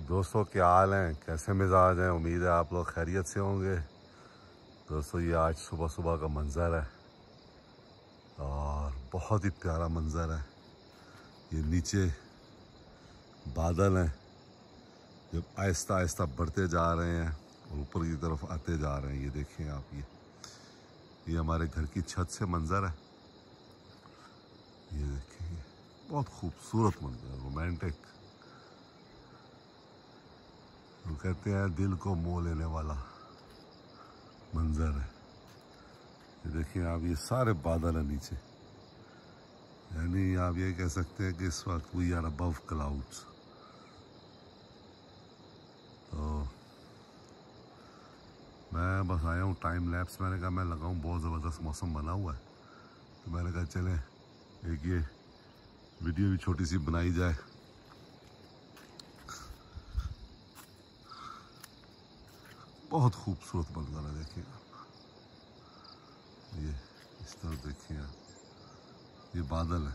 दोस्तों क्या हाल हैं, कैसे मिजाज हैं। उम्मीद है आप लोग खैरियत से होंगे। दोस्तों ये आज सुबह सुबह का मंज़र है और बहुत ही प्यारा मंज़र है। ये नीचे बादल हैं जो आहिस्ता आहिस्ता बढ़ते जा रहे हैं और ऊपर की तरफ आते जा रहे हैं। ये देखें आप, ये हमारे घर की छत से मंज़र है। ये देखें, ये बहुत खूबसूरत मंज़र, रोमांटिक। वो कहते हैं दिल को मोह लेने वाला मंजर है। ये देखिए आप, ये सारे बादल है नीचे, यानी आप ये कह सकते हैं कि इस वक्त वी आर अबव क्लाउड्स। तो मैं बस आया हूँ टाइम लैप्स। मैंने कहा मैं लगाऊँ, बहुत ज़बरदस्त मौसम बना हुआ है, तो मैंने कहा चलें एक ये वीडियो भी छोटी सी बनाई जाए। बहुत खूबसूरत मंजर है, देखिए आप। ये इस तरफ देखिए आप, ये बादल है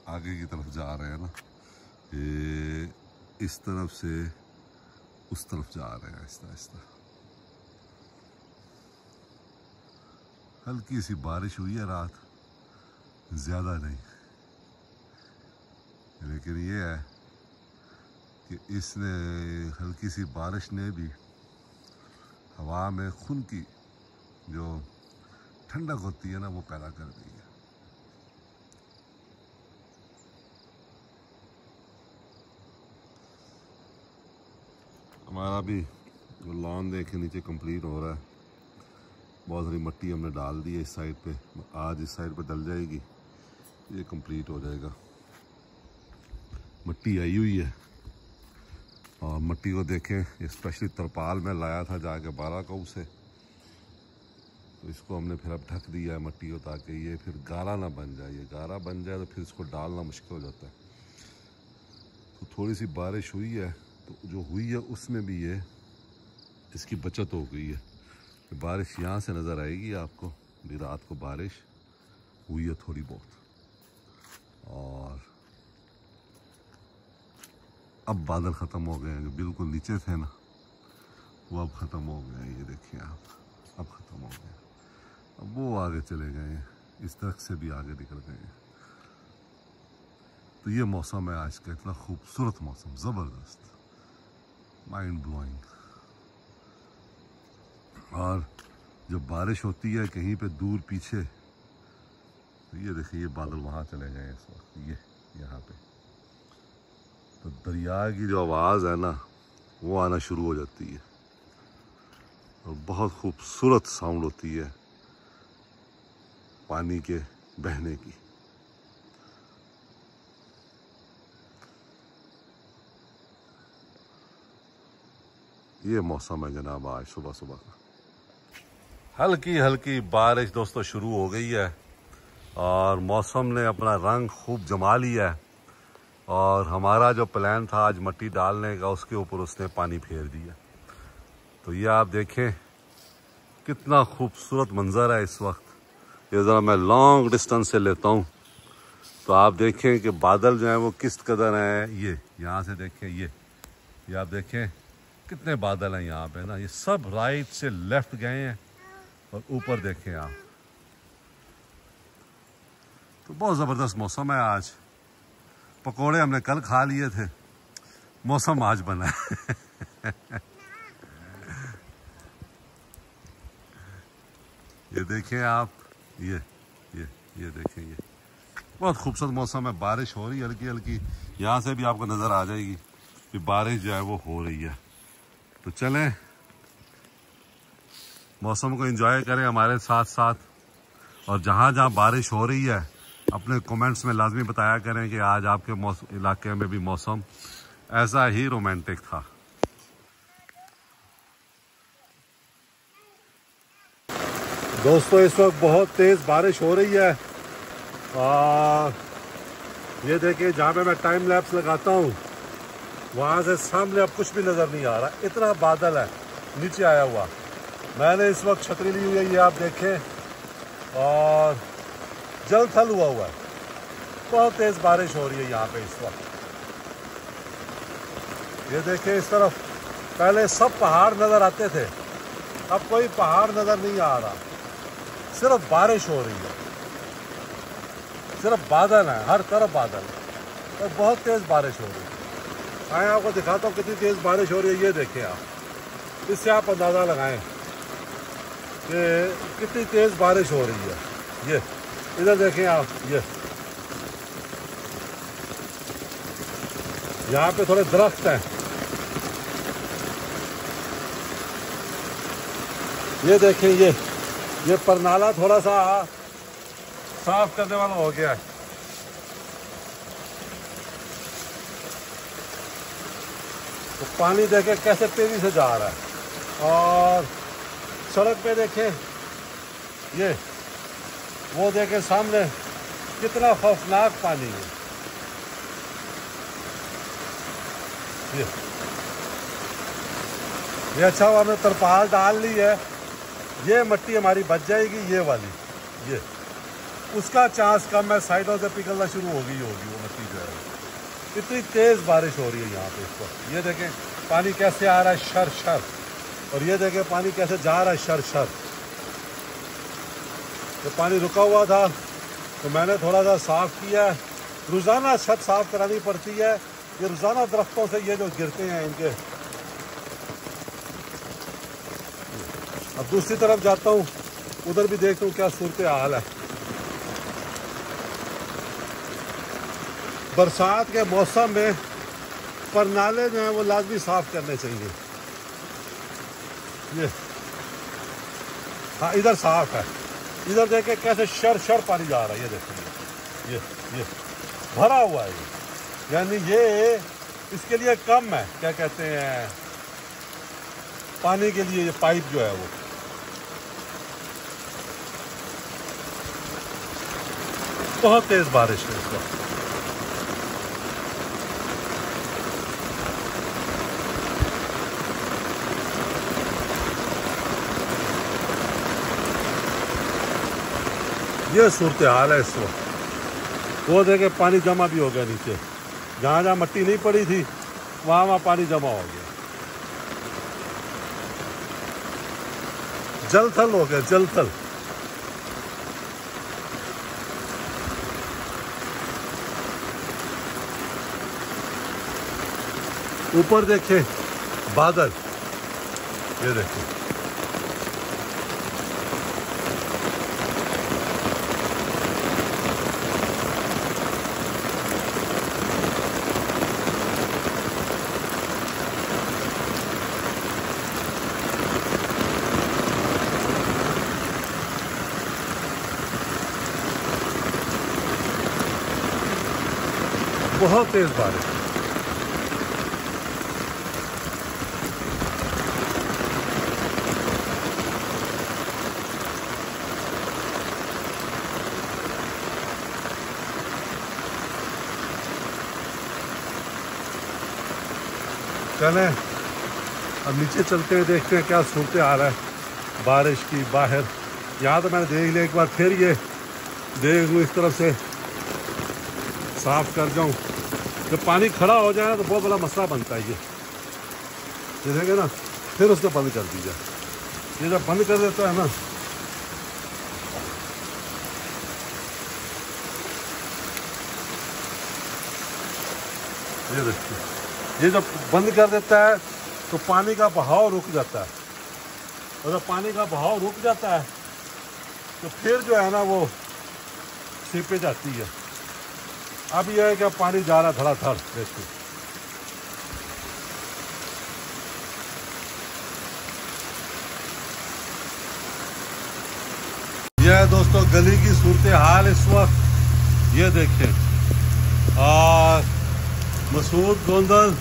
आगे की तरफ जा रहे हैं ना, ये इस तरफ से उस तरफ जा रहे हैं आहिस्ता आहिस्ता। हल्की सी बारिश हुई है रात, ज़्यादा नहीं, लेकिन ये है कि इसने हल्की सी बारिश ने भी हवा में खून की जो ठंडक होती है ना, वो पैदा कर दी है। हमारा भी लॉन देखे नीचे कंप्लीट हो रहा है। बहुत सारी मिट्टी हमने डाल दी है इस साइड पे, आज इस साइड पे डल जाएगी, ये कंप्लीट हो जाएगा। मिट्टी आई हुई है और मिट्टी को देखें, स्पेशली तरपाल में लाया था जाके 12 कौ से, तो इसको हमने फिर अब ढक दिया है मिट्टी को, ताकि ये फिर गारा ना बन जाए। ये गारा बन जाए तो फिर इसको डालना मुश्किल हो जाता है। तो थोड़ी सी बारिश हुई है, तो जो हुई है उसमें भी ये इसकी बचत हो गई है। तो बारिश यहाँ से नज़र आएगी आपको, भी रात को बारिश हुई है थोड़ी बहुत, और अब बादल ख़त्म हो गए हैं। जो बिल्कुल नीचे थे ना, वो अब ख़त्म हो गए हैं। ये देखिए आप, अब ख़त्म हो गए। अब वो आगे चले गए हैं, इस तरफ से भी आगे निकल गए हैं। तो ये मौसम है आज का, इतना खूबसूरत मौसम, ज़बरदस्त, माइंड ब्लोइंग। और जब बारिश होती है कहीं पे दूर पीछे, तो ये देखिए ये बादल वहाँ चले गए इस वक्त, ये यहाँ पे। तो दरिया की जो आवाज़ है ना, वो आना शुरू हो जाती है और बहुत खूबसूरत साउंड होती है पानी के बहने की। ये मौसम है जनाब आज सुबह सुबह का। हल्की हल्की बारिश दोस्तों शुरू हो गई है और मौसम ने अपना रंग खूब जमा लिया है। और हमारा जो प्लान था आज मिट्टी डालने का, उसके ऊपर उसने पानी फेर दिया। तो ये आप देखें कितना खूबसूरत मंजर है इस वक्त। ये ज़रा मैं लॉन्ग डिस्टेंस से लेता हूँ, तो आप देखें कि बादल जो हैं वो किस कदर हैं। ये यहाँ से देखें, ये आप देखें कितने बादल हैं यहाँ पे ना। ये सब राइट से लेफ्ट गए हैं और ऊपर देखें आप, तो बहुत ज़बरदस्त मौसम है आज। पकोड़े हमने कल खा लिए थे, मौसम आज बना है। ये देखें आप, ये देखें, ये बहुत खूबसूरत मौसम है। बारिश हो रही है हल्की हल्की, यहाँ से भी आपको नज़र आ जाएगी कि बारिश जो है वो हो रही है। तो चलें मौसम को एंजॉय करें हमारे साथ साथ। और जहाँ जहाँ बारिश हो रही है अपने कमेंट्स में लाजमी बताया करें कि आज आपके इलाके में भी मौसम ऐसा ही रोमांटिक था। दोस्तों इस वक्त बहुत तेज़ बारिश हो रही है और ये देखिए जहाँ पे मैं टाइम लैप्स लगाता हूँ वहाँ से सामने अब कुछ भी नज़र नहीं आ रहा, इतना बादल है नीचे आया हुआ। मैंने इस वक्त छतरी ली हुई है, ये आप देखें, और जल थल हुआ है। बहुत तेज़ बारिश हो रही है यहाँ पे इस वक्त। ये देखिए इस तरफ पहले सब पहाड़ नजर आते थे, अब कोई पहाड़ नजर नहीं आ रहा, सिर्फ बारिश हो रही है, सिर्फ बादल है, हर तरफ बादल है और बहुत तेज बारिश हो रही है। आए आपको दिखाता हूँ कितनी तेज बारिश हो रही है। ये देखें आप, इससे आप अंदाजा लगाएं कि कितनी तेज बारिश हो रही है। ये इधर देखें आप, ये यहाँ पे थोड़े दरख्त हैं, ये देखें, ये परनाला थोड़ा सा साफ करने वाला हो गया है। तो पानी देखें कैसे तेजी से जा रहा है और सड़क पे देखें, ये वो देखें सामने कितना खौफनाक पानी है। ये अच्छा हुआ हमने तरपाल डाल ली है, ये मिट्टी हमारी बच जाएगी, ये वाली, ये उसका चांस कम है, साइडों से पिघलना शुरू होगी वो मिट्टी जो है। इतनी तेज बारिश हो रही है यहाँ पे इस वक्त। ये देखें पानी कैसे आ रहा है शर शर, और ये देखें पानी कैसे जा रहा है शर शर। तो पानी रुका हुआ था तो मैंने थोड़ा सा साफ किया। रोजाना छत साफ करानी पड़ती है, ये रोजाना दरख्तों से ये जो गिरते हैं इनके। अब दूसरी तरफ जाता हूँ, उधर भी देखता हूँ क्या सूरत हाल है। बरसात के मौसम में परनाले जो है वो लाजमी साफ करने चाहिए। ये हाँ, इधर साफ है, इधर देखे कैसे शर शर पानी जा रहा है। ये देखिए, ये भरा हुआ है, यानी ये इसके लिए कम है, क्या कहते हैं, पानी के लिए ये पाइप जो है वो। बहुत तेज बारिश है इस वक्त। ये सूरत हाल है इस वक्त। वो देखे पानी जमा भी हो गया नीचे, जहां जहां मिट्टी नहीं पड़ी थी वहां पानी जमा हो गया, जलथल हो गया, जलथल। ऊपर देखें बादल, ये देखें, बहुत तेज बारिश। चलें अब नीचे चलते हैं, देखते हैं क्या सूरत हाल है बारिश की बाहर। यहाँ तो मैंने देख लिया, एक बार फिर ये देख लूँ इस तरफ से साफ कर जाऊं। जब पानी खड़ा हो जाए ना तो बहुत बड़ा मसला बनता है। ये देखेंगे ना, फिर उसको बंद कर दीजिए। ये जब बंद कर देता है ना, ये देखिए, ये जब बंद कर देता है तो पानी का बहाव रुक जाता है, और जब पानी का बहाव रुक जाता है तो फिर जो है ना वो सीपेज आती है। अब यह है कि पानी जा रहा धड़ाधड़। देखिए यह है दोस्तों गली की सूरत हाल इस वक्त। ये देखें, और मसूद गोंदल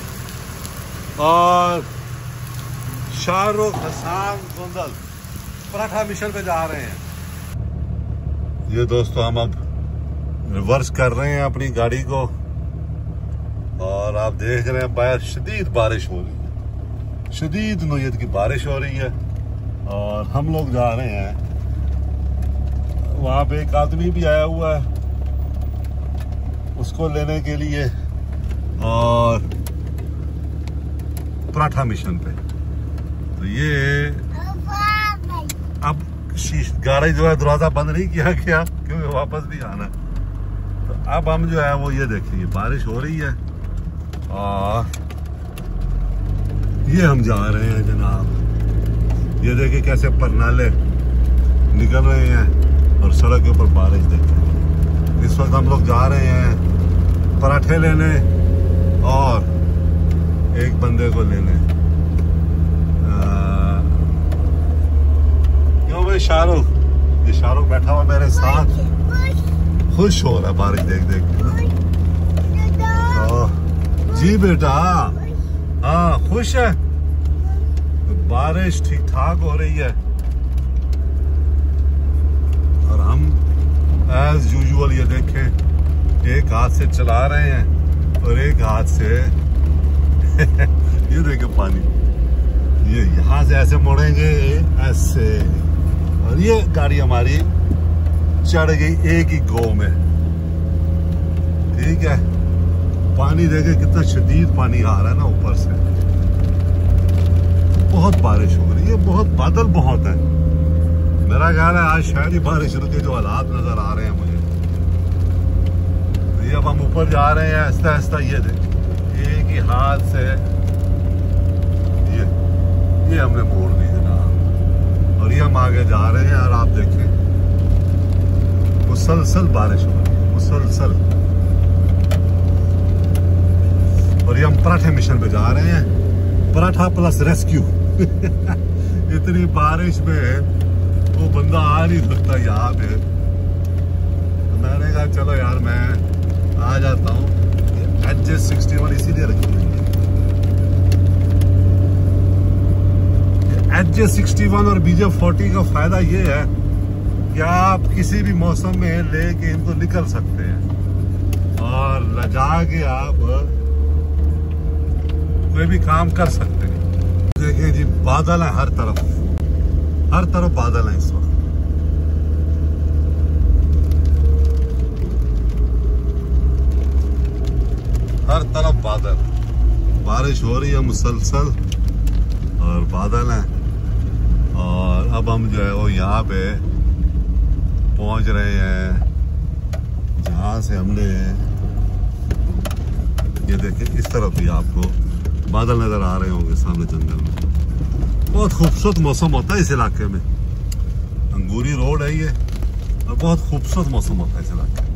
और शाहरुख हसन गोंदल पराठा मिशन पे जा रहे हैं। ये दोस्तों हम अब रिवर्स कर रहे हैं अपनी गाड़ी को, और आप देख रहे हैं बाहर शदीद बारिश हो रही है, शदीद नोयत की बारिश हो रही है। और हम लोग जा रहे हैं, वहां पे एक आदमी भी आया हुआ है उसको लेने के लिए, और पराठा मिशन पे। तो ये अब गाड़ी जो है दरवाजा बंद नहीं किया गया क्योंकि वापस भी आना। तो अब हम जो है वो ये देखिए बारिश हो रही है और ये हम जा रहे हैं जनाब। ये देखिए कैसे परनाले निकल रहे हैं और सड़क के ऊपर बारिश देखिए। इस वक्त हम लोग जा रहे हैं पराठे लेने और एक बंदे को लेने। क्यों भाई शाहरुख, ये शाहरुख बैठा हुआ मेरे साथ, खुश हो रहा है बारिश देख देख के। जी बेटा, हाँ खुश है। बारिश ठीक ठाक हो रही है और हम एज यूजुअल ये देखें एक हाथ से चला रहे हैं और एक हाथ से ये देखें पानी, ये यहाँ से ऐसे मुड़ेंगे ऐसे, और ये गाड़ी हमारी चढ़ गई एक ही गो में। ठीक है, पानी देखे कितना शदीद पानी आ रहा है ना ऊपर से। बहुत बारिश हो रही है, बहुत बादल बहुत है। मेरा ख्याल है आज शायद ही बारिश रुके, जो हालात नजर आ रहे हैं मुझे। ये अब हम ऊपर जा रहे हैं आहिस्ता आहिस्ता। ये देख एक ही हाथ से ये हमने मोड़ दी जनाब और ये हम आगे जा रहे हैं। और आप देखें मुसलसल बारिश हो रही है, मुसलसल। और ये हम पराठे मिशन पे जा रहे हैं, पराठा प्लस रेस्क्यू। इतनी बारिश में वो बंदा आ नहीं सकता यहाँ पे। तो मैंने कहा चलो यार मैं आ जाता हूँ। HJ61 इसीलिए रखी हुई है। HJ61 और BJ40 का फायदा ये है कि आप किसी भी मौसम में लेके इनको निकल सकते हैं और लजा के आप कोई भी काम कर सकते हैं। देखिए जी बादल है हर तरफ बादल है इस वक्त। हर तरफ बादल, बारिश हो रही है मुसलसल और बादल है। और अब हम जो है वो यहाँ पे पहुंच रहे हैं जहाँ से हमने, ये देखिए इस तरफ भी आपको बादल नजर आ रहे होंगे सामने जंगल में। बहुत खूबसूरत मौसम होता है इस इलाके में। अंगूरी रोड है ये और बहुत खूबसूरत मौसम होता है इस इलाके में।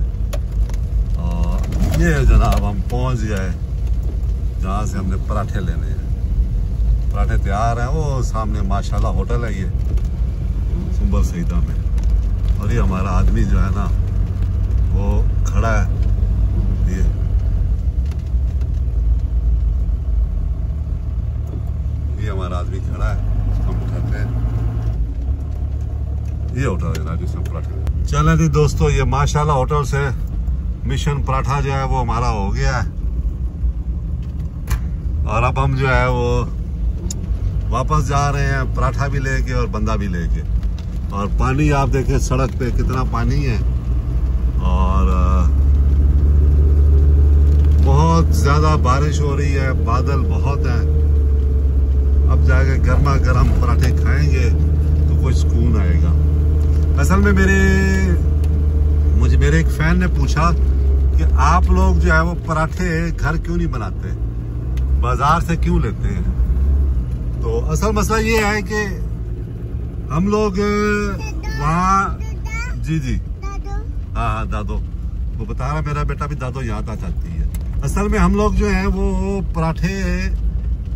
और ये जनाब हम पहुंच गए जहाँ से हमने पराठे लेने हैं। पराठे तैयार हैं, वो सामने माशाल्लाह होटल है ये सुंबर सईदा में। और ये हमारा आदमी जो है ना वो खड़ा है, ये हमारा आदमी खड़ा है, हम उठाते हैं। ये होटल है जिसमें पराठा। चलें जी दोस्तों, ये माशाल्लाह होटल से मिशन पराठा जो है वो हमारा हो गया है। और अब हम जो है वो वापस जा रहे हैं पराठा भी लेके और बंदा भी लेके। और पानी आप देखें सड़क पे कितना पानी है और बहुत ज्यादा बारिश हो रही है, बादल बहुत है। अब जाके गर्मा गर्म पराठे खाएंगे तो कोई सुकून आएगा। असल में मेरे एक फैन ने पूछा कि आप लोग जो है वो पराठे घर क्यों नहीं बनाते, बाजार से क्यों लेते हैं। तो असल मसला ये है कि हम लोग वहाँ जी हाँ दादो, वो बता रहा मेरा बेटा भी दादो यहाँ था चाहती है। असल में हम लोग जो है वो पराठे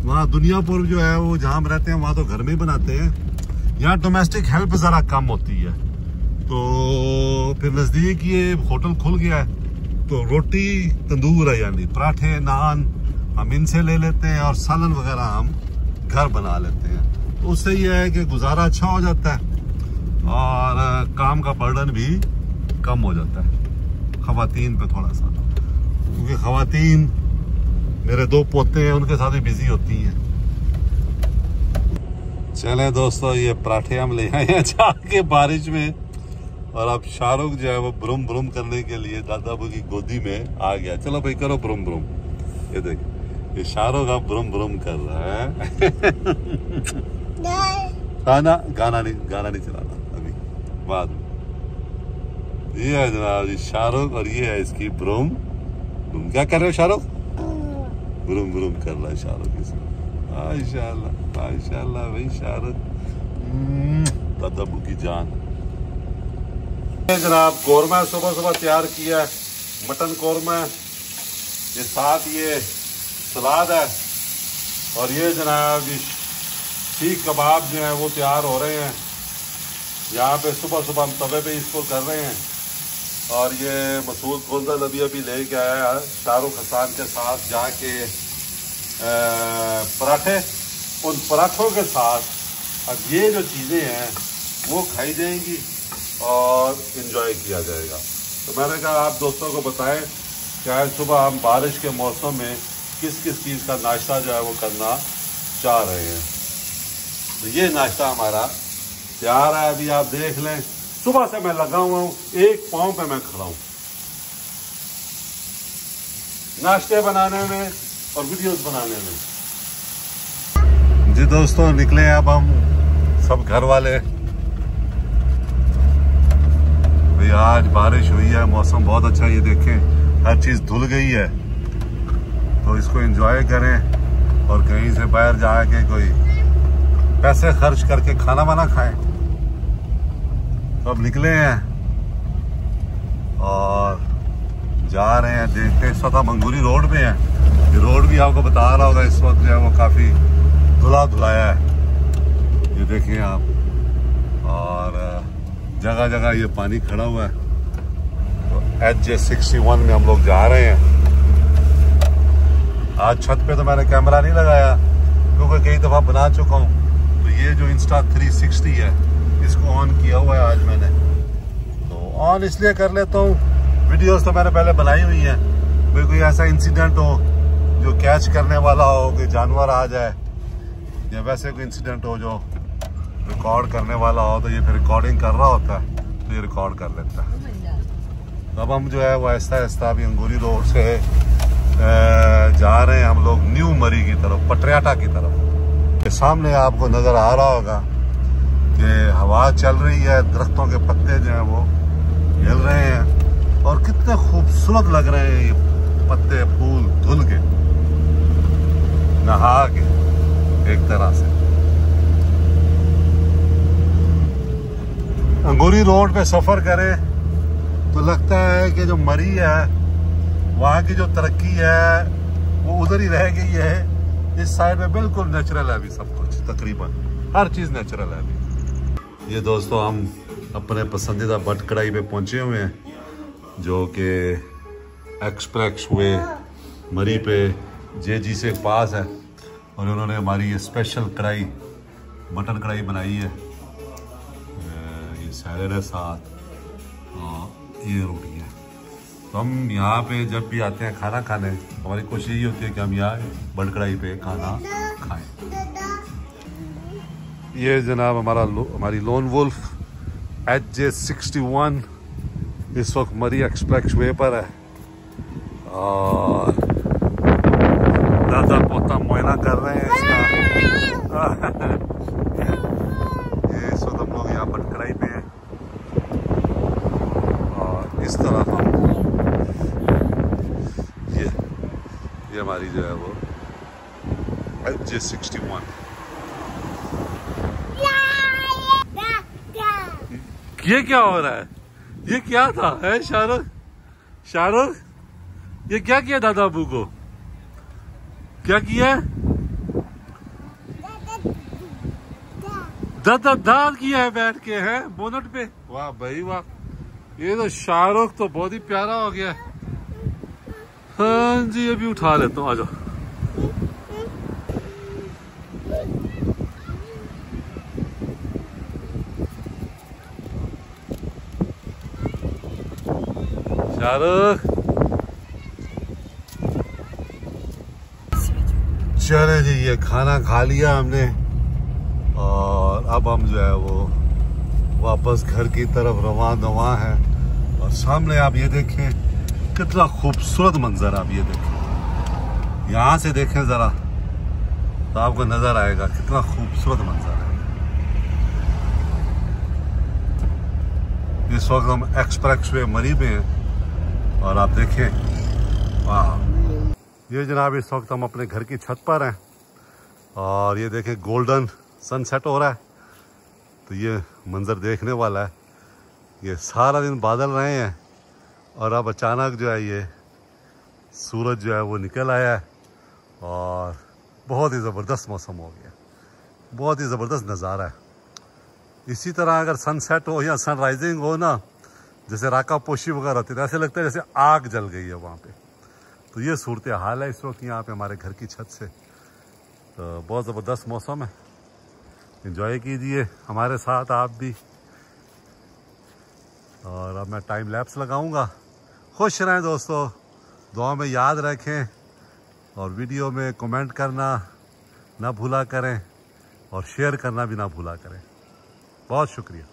वहाँ दुनियापुर जो है वो जहाँ हम रहते हैं वहाँ तो घर में ही बनाते हैं। यहाँ डोमेस्टिक हेल्प जरा कम होती है, तो फिर नजदीक ये होटल खुल गया है तो रोटी तंदूर है, यानी पराठे नान हम इनसे ले लेते हैं और सालन वगैरह हम घर बना लेते हैं। तो उससे ये है कि गुजारा अच्छा हो जाता है और काम का बर्डन भी कम हो जाता है खवातीन पे थोड़ा सा, क्योंकि खवातीन मेरे 2 पोते हैं उनके साथ भी बिजी होती हैं। चले दोस्तों, ये पराठे हम ले आए हैं जाके बारिश में। और अब शाहरुख जो है वो ब्रुम ब्रुम करने के लिए दादाबू की गोदी में आ गया। चलो भाई करो ब्रुम ब्रुम। ये देखिए ये शाहरुख अब बुरम बुरम कर रहा है। गाना नहीं चलाना अभी, बाद में। ये है जनाब जी शाहरुख और ये है इसकी बुरम। क्या कर रहे हो शाहरुख? बुरम बुरम कर रहा है शाहरुख इसमें। माशाल्लाह माशाल्लाह भाई शाहरुख, दादा की जान। जनाब कौरमा सुबह सुबह तैयार किया है, मटन कौरमा, ये साथ ये सलाद है, और ये जनाब जी सीख कबाब जो है वो तैयार हो रहे हैं यहाँ पे। सुबह सुबह हम तवे पे इसको कर रहे हैं। और ये मसूद खुलदा अभी लेके आया है शाहरुख हसन के साथ जाके पराठे। उन पराठों के साथ अब ये जो चीज़ें हैं वो खाई जाएंगी और इन्जॉय किया जाएगा। तो मैंने कहा आप दोस्तों को बताएं कि आज सुबह हम बारिश के मौसम में किस किस चीज़ का नाश्ता जो है वो करना चाह रहे हैं। तो ये नाश्ता हमारा तैयार है, अभी आप देख लें। सुबह से मैं लगा हुआ हूँ, एक पाँव पे मैं खड़ा हूँ नाश्ते बनाने में और वीडियोस बनाने में। जी दोस्तों निकले अब हम सब घर वाले। भाई आज बारिश हुई है, मौसम बहुत अच्छा, ये देखें हर चीज धुल गई है। तो इसको एंजॉय करें और कहीं से बाहर जाके कोई पैसे खर्च करके खाना वाना खाएं। तो अब निकले हैं और जा रहे हैं, देखते हैं। इस वक्त हम अंगूरी रोड पे हैं। ये रोड भी आपको बता रहा होगा इस वक्त जो है वो काफी धुला धुलाया है, ये देखिए आप। और जगह जगह ये पानी खड़ा हुआ है। तो HJ61 में हम लोग जा रहे हैं। आज छत पे तो मैंने कैमरा नहीं लगाया क्योंकि कई दफा बना चुका हूँ। तो ये जो इंस्टा 360 है इसको ऑन किया हुआ है आज मैंने। तो ऑन इसलिए कर लेता हूँ, वीडियोस तो मैंने पहले बनाई हुई है। कोई ऐसा इंसिडेंट हो जो कैच करने वाला हो, कोई जानवर आ जाए या वैसे कोई इंसिडेंट हो जो रिकॉर्ड करने वाला हो, तो ये फिर रिकॉर्डिंग कर रहा होता है तो ये रिकॉर्ड कर लेता है। अब हम जो है वो आहिस्ता आहिस्ता अभी अंगूरी रोड से जा रहे हैं हम लोग न्यू मरी की तरफ, पटरियाटा की तरफ। सामने आपको नजर आ रहा होगा कि हवा चल रही है, दरख्तों के पत्ते जो हैं वो हिल रहे हैं और कितने खूबसूरत लग रहे हैं ये पत्ते, फूल धुल के, नहा के एक तरह से। अंगूरी रोड पे सफर करें तो लगता है कि जो मरी है वहाँ की जो तरक्की है वो उधर ही रह गई है। इस साइड में बिल्कुल नेचुरल है अभी सब कुछ, तकरीबन हर चीज नेचुरल है अभी। ये दोस्तों हम अपने पसंदीदा बट कढ़ाई पे पहुंचे हुए हैं जो कि एक्सप्रेस वे मरी पे JG से पास है। और उन्होंने हमारी ये स्पेशल कढ़ाई, मटन कढ़ाई बनाई है। ये सैलेड है साथ और ये रोटी है। तो हम यहाँ पे जब भी आते हैं खाना खाने, हमारी कोशिश यही होती है कि हम यहाँ बट कढ़ाई पे खाना खाएं। ये जनाब हमारी लोन वुल्फ HJ61 इस वक्त मरी एक्सप्रेस वे पर है और दादा पोता मुआयना कर रहे हैं इसका। ये इस वक्त हम लोग यहाँ बटकराई पे हैं और इस तरफ हम ये हमारी जो है वो HJ61। ये क्या हो रहा है? ये क्या था है शाहरुख? शाहरुख ये क्या किया दादा अबू को? क्या किया? दादा किया है बैठ के, है बोनट पे। वाह भाई वाह, ये तो शाहरुख तो बहुत ही प्यारा हो गया। हाँ जी अभी उठा लेता हूँ, आ जाओ। शाहरुख चले जी, ये खाना खा लिया हमने और अब हम जो है वो वापस घर की तरफ रवां दवा है। और सामने आप ये देखें कितना खूबसूरत मंजर, आप ये देखें यहाँ से देखें ज़रा तो आपको नज़र आएगा कितना खूबसूरत मंजर है। इस वक्त हम एक्सप्रेस वे मरी में हैं और आप देखें, वाह, ये जनाब इस वक्त हम अपने घर की छत पर हैं और ये देखें गोल्डन सनसेट हो रहा है। तो ये मंजर देखने वाला है। ये सारा दिन बादल रहे हैं और अब अचानक जो है ये सूरज जो है वो निकल आया है और बहुत ही ज़बरदस्त मौसम हो गया, बहुत ही ज़बरदस्त नज़ारा है। इसी तरह अगर सनसेट हो या सनराइजिंग हो ना, जैसे राका पोशी वगैरह होती है, ऐसे लगता है जैसे आग जल गई है वहाँ पे। तो ये सूरत हाल है इस वक्त यहाँ पे हमारे घर की छत से। तो बहुत ज़बरदस्त मौसम है, एंजॉय कीजिए हमारे साथ आप भी। और अब मैं टाइम लैप्स लगाऊंगा। खुश रहें दोस्तों, दुआ में याद रखें और वीडियो में कमेंट करना ना भूला करें और शेयर करना भी ना भूला करें। बहुत शुक्रिया।